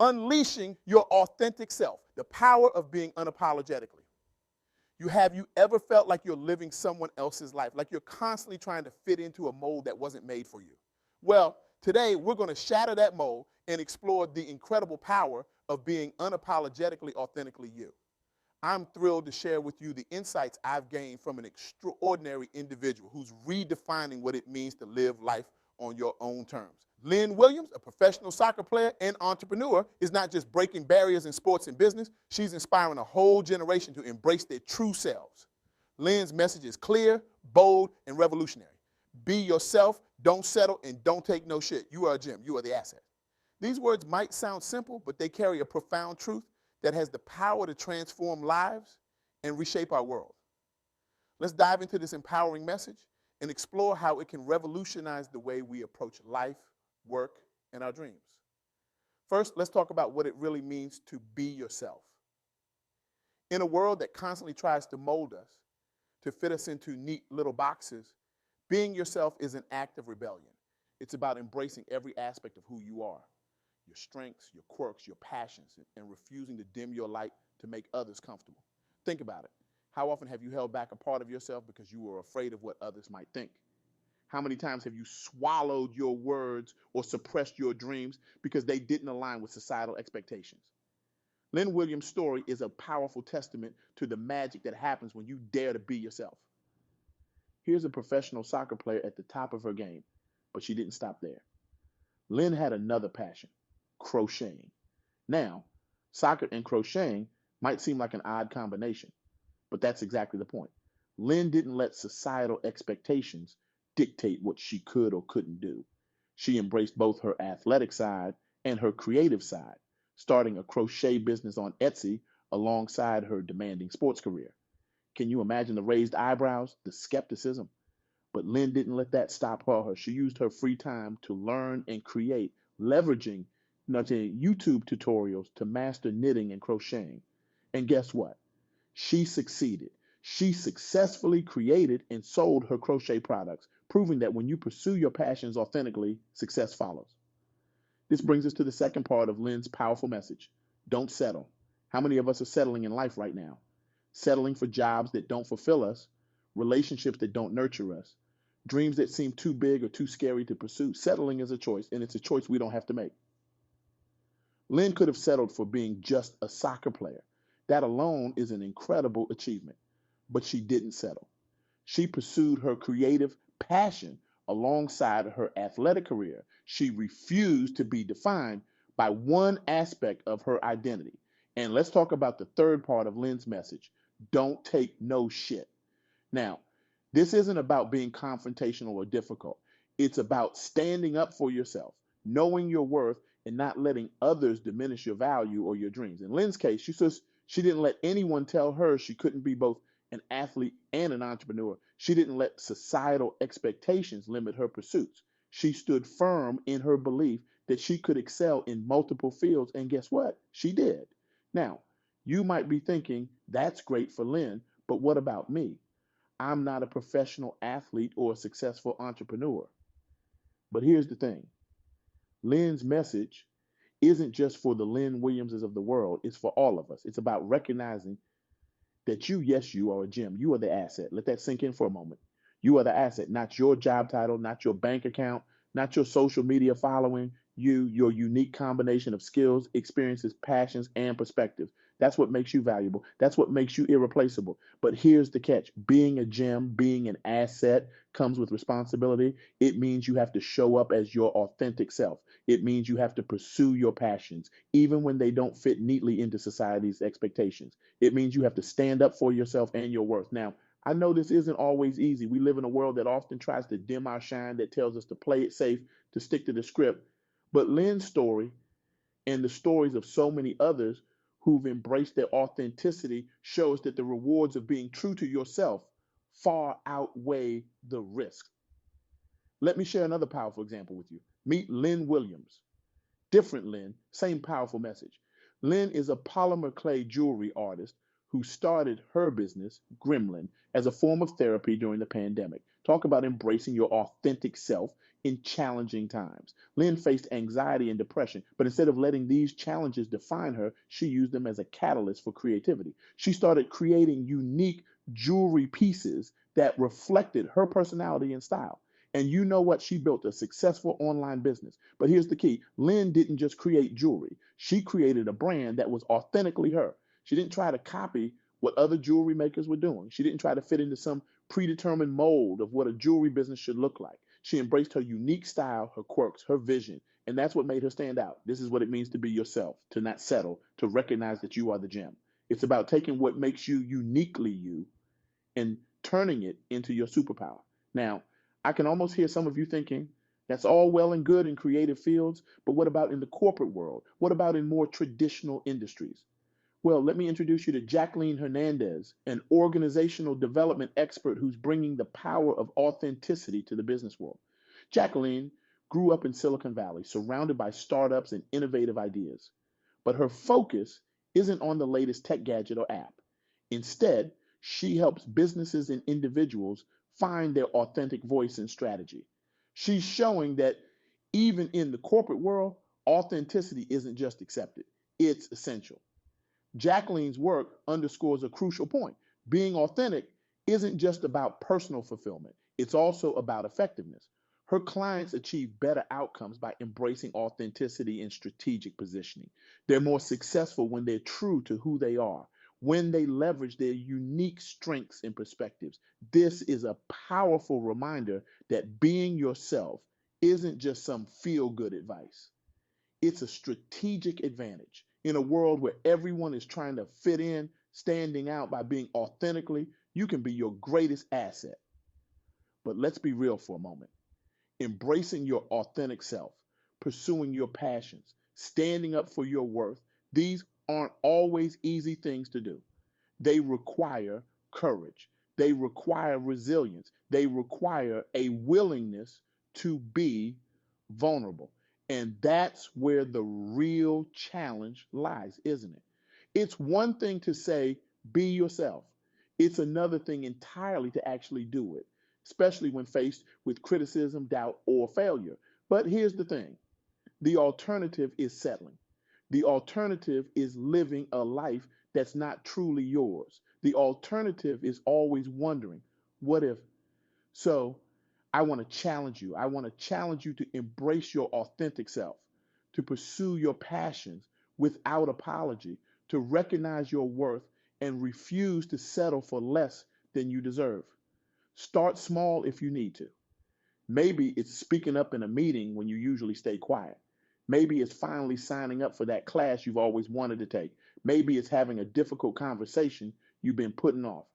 Unleashing your authentic self, the power of being unapologetically. Have you ever felt like you're living someone else's life, like you're constantly trying to fit into a mold that wasn't made for you? Well, today we're going to shatter that mold and explore the incredible power of being unapologetically, authentically you. I'm thrilled to share with you the insights I've gained from an extraordinary individual who's redefining what it means to live life on your own terms. Lynn Williams, a professional soccer player and entrepreneur, is not just breaking barriers in sports and business, she's inspiring a whole generation to embrace their true selves. Lynn's message is clear, bold, and revolutionary. Be yourself, don't settle, and don't take no shit. You are a gem, you are the asset. These words might sound simple, but they carry a profound truth that has the power to transform lives and reshape our world. Let's dive into this empowering message and explore how it can revolutionize the way we approach life, work, and our dreams. First, let's talk about what it really means to be yourself. In a world that constantly tries to mold us, to fit us into neat little boxes, being yourself is an act of rebellion. It's about embracing every aspect of who you are, your strengths, your quirks, your passions, and refusing to dim your light to make others comfortable. Think about it. How often have you held back a part of yourself because you were afraid of what others might think? How many times have you swallowed your words or suppressed your dreams because they didn't align with societal expectations? Lynn Williams' story is a powerful testament to the magic that happens when you dare to be yourself. Here's a professional soccer player at the top of her game, but she didn't stop there. Lynn had another passion: crocheting. Now, soccer and crocheting might seem like an odd combination, but that's exactly the point. Lynn didn't let societal expectations dictate what she could or couldn't do. She embraced both her athletic side and her creative side, starting a crochet business on Etsy alongside her demanding sports career. Can you imagine the raised eyebrows, the skepticism? But Lynn didn't let that stop her. She used her free time to learn and create, leveraging YouTube tutorials to master knitting and crocheting. And guess what? She succeeded. She successfully created and sold her crochet products, proving that when you pursue your passions authentically, success follows. This brings us to the second part of Lynn's powerful message: don't settle. How many of us are settling in life right now? Settling for jobs that don't fulfill us, relationships that don't nurture us, dreams that seem too big or too scary to pursue. Settling is a choice, and it's a choice we don't have to make. Lynn could have settled for being just a soccer player. That alone is an incredible achievement. But she didn't settle. She pursued her creative passion alongside her athletic career. She refused to be defined by one aspect of her identity. And let's talk about the third part of Lynn's message: don't take no shit. Now, this isn't about being confrontational or difficult. It's about standing up for yourself, knowing your worth, and not letting others diminish your value or your dreams. In Lynn's case, she says she didn't let anyone tell her she couldn't be both an athlete and an entrepreneur. She didn't let societal expectations limit her pursuits. She stood firm in her belief that she could excel in multiple fields, and guess what? She did. Now, you might be thinking, that's great for Lynn, but what about me? I'm not a professional athlete or a successful entrepreneur. But here's the thing: Lynn's message isn't just for the Lynn Williamses of the world, it's for all of us. It's about recognizing that yes, you are a gem. You are the asset. Let that sink in for a moment. You are the asset, not your job title, not your bank account, not your social media following. Your unique combination of skills, experiences, passions, and perspectives. That's what makes you valuable. That's what makes you irreplaceable. But here's the catch: being a gem, being an asset comes with responsibility. It means you have to show up as your authentic self. It means you have to pursue your passions, even when they don't fit neatly into society's expectations. It means you have to stand up for yourself and your worth. Now, I know this isn't always easy. We live in a world that often tries to dim our shine, that tells us to play it safe, to stick to the script. But Lynn's story and the stories of so many others who've embraced their authenticity shows that the rewards of being true to yourself far outweigh the risk. Let me share another powerful example with you. Meet Lynn Williams. Different Lynn, same powerful message. Lynn is a polymer clay jewelry artist who started her business, Gremlin, as a form of therapy during the pandemic. Talk about embracing your authentic self. in challenging times. Lynn faced anxiety and depression, but instead of letting these challenges define her, she used them as a catalyst for creativity. She started creating unique jewelry pieces that reflected her personality and style. And you know what? She built a successful online business. But here's the key: Lynn didn't just create jewelry, she created a brand that was authentically her. She didn't try to copy what other jewelry makers were doing. She didn't try to fit into some predetermined mold of what a jewelry business should look like. She embraced her unique style, her quirks, her vision, and that's what made her stand out. This is what it means to be yourself, to not settle, to recognize that you are the gem. It's about taking what makes you uniquely you and turning it into your superpower. Now, I can almost hear some of you thinking, that's all well and good in creative fields, but what about in the corporate world? What about in more traditional industries? Well, let me introduce you to Jacqueline Hernandez, an organizational development expert who's bringing the power of authenticity to the business world. Jacqueline grew up in Silicon Valley, surrounded by startups and innovative ideas. But her focus isn't on the latest tech gadget or app. Instead, she helps businesses and individuals find their authentic voice and strategy. She's showing that even in the corporate world, authenticity isn't just accepted, it's essential. Jacqueline's work underscores a crucial point. Being authentic isn't just about personal fulfillment, it's also about effectiveness. Her clients achieve better outcomes by embracing authenticity and strategic positioning. They're more successful when they're true to who they are, when they leverage their unique strengths and perspectives. This is a powerful reminder that being yourself isn't just some feel good advice. It's a strategic advantage. In a world where everyone is trying to fit in, standing out by being authentically, you can be your greatest asset. But let's be real for a moment. Embracing your authentic self, pursuing your passions, standing up for your worth, these aren't always easy things to do. They require courage, they require resilience, they require a willingness to be vulnerable. And that's where the real challenge lies, isn't it? It's one thing to say, be yourself. It's another thing entirely to actually do it, especially when faced with criticism, doubt, or failure. But here's the thing: the alternative is settling. The alternative is living a life that's not truly yours. The alternative is always wondering, what if? So I want to challenge you. I want to challenge you to embrace your authentic self, to pursue your passions without apology, to recognize your worth and refuse to settle for less than you deserve. Start small if you need to. Maybe it's speaking up in a meeting when you usually stay quiet. Maybe it's finally signing up for that class you've always wanted to take. Maybe it's having a difficult conversation you've been putting off.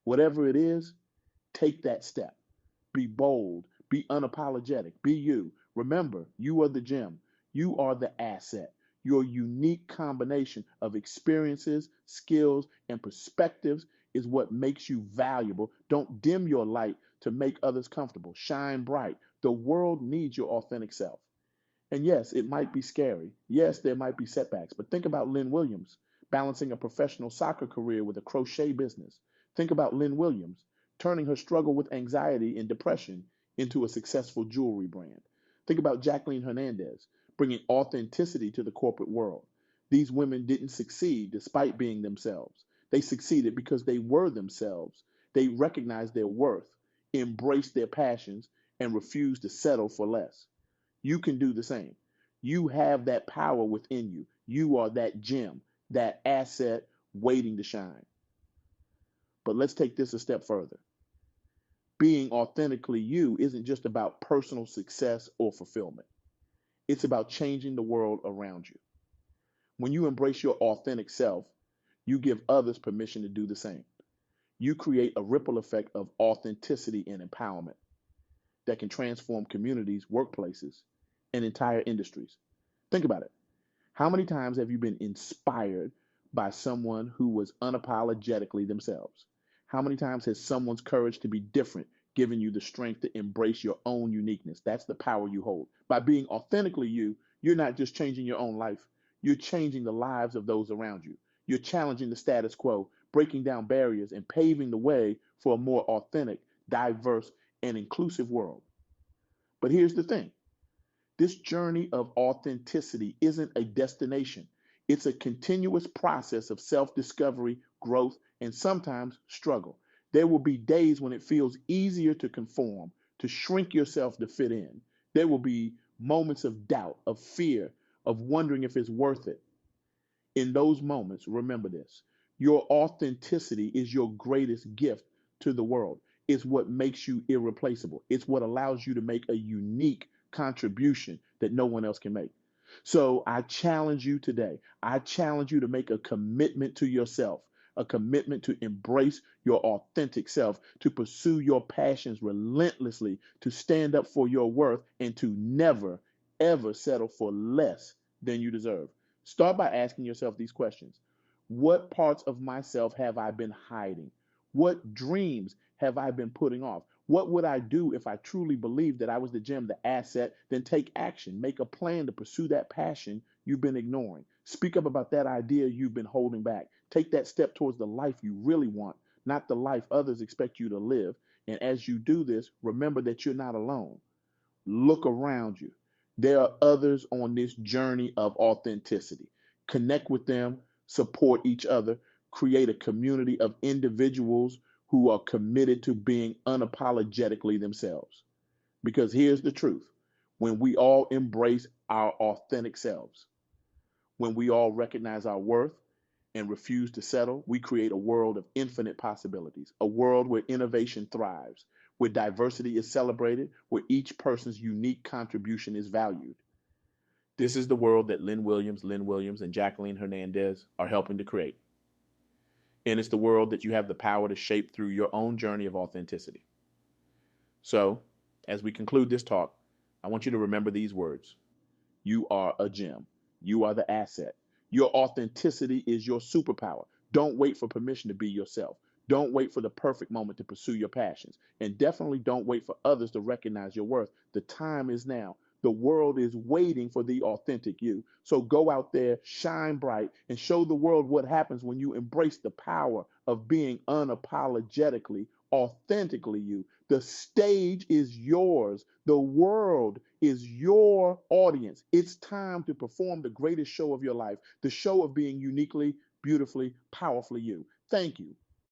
Whatever it is, take that step. Be bold, be unapologetic, be you. Remember, you are the gem, you are the asset. Your unique combination of experiences, skills, and perspectives is what makes you valuable. Don't dim your light to make others comfortable. Shine bright. The world needs your authentic self. And yes, it might be scary. Yes, there might be setbacks. But think about Lynn Williams balancing a professional soccer career with a crochet business. Think about Lynn Williams turning her struggle with anxiety and depression into a successful jewelry brand. Think about Jacqueline Hernandez bringing authenticity to the corporate world. These women didn't succeed despite being themselves. They succeeded because they were themselves. They recognized their worth, embraced their passions, and refused to settle for less. You can do the same. You have that power within you. You are that gem, that asset waiting to shine. But let's take this a step further. Being authentically you isn't just about personal success or fulfillment, it's about changing the world around you. When you embrace your authentic self, you give others permission to do the same. You create a ripple effect of authenticity and empowerment that can transform communities, workplaces, and entire industries. Think about it. How many times have you been inspired by someone who was unapologetically themselves? How many times has someone's courage to be different given you the strength to embrace your own uniqueness? That's the power you hold. By being authentically you, you're not just changing your own life, you're changing the lives of those around you. You're challenging the status quo, breaking down barriers, and paving the way for a more authentic, diverse, and inclusive world. But here's the thing. This journey of authenticity isn't a destination. It's a continuous process of self-discovery, growth, and sometimes struggle. There will be days when it feels easier to conform, to shrink yourself to fit in. There will be moments of doubt, of fear, of wondering if it's worth it. In those moments, remember this: your authenticity is your greatest gift to the world. It's what makes you irreplaceable. It's what allows you to make a unique contribution that no one else can make. So I challenge you today. I challenge you to make a commitment to yourself, a commitment to embrace your authentic self, to pursue your passions relentlessly, to stand up for your worth, and to never, ever settle for less than you deserve. Start by asking yourself these questions. What parts of myself have I been hiding? What dreams have I been putting off? What would I do if I truly believed that I was the gem, the asset? Then take action. Make a plan to pursue that passion you've been ignoring. Speak up about that idea you've been holding back. Take that step towards the life you really want, not the life others expect you to live. And as you do this, remember that you're not alone. Look around you. There are others on this journey of authenticity. Connect with them, support each other, create a community of individuals who are committed to being unapologetically themselves. Because here's the truth: when we all embrace our authentic selves, when we all recognize our worth and refuse to settle, we create a world of infinite possibilities, a world where innovation thrives, where diversity is celebrated, where each person's unique contribution is valued. This is the world that Lynn Williams, and Jacqueline Hernandez are helping to create. And it's the world that you have the power to shape through your own journey of authenticity. So, as we conclude this talk, I want you to remember these words. You are a gem. You are the asset. Your authenticity is your superpower. Don't wait for permission to be yourself. Don't wait for the perfect moment to pursue your passions. And definitely don't wait for others to recognize your worth. The time is now. The world is waiting for the authentic you. So go out there, shine bright, and show the world what happens when you embrace the power of being unapologetically, authentically you. The stage is yours. The world is your audience. It's time to perform the greatest show of your life, the show of being uniquely, beautifully, powerfully you. Thank you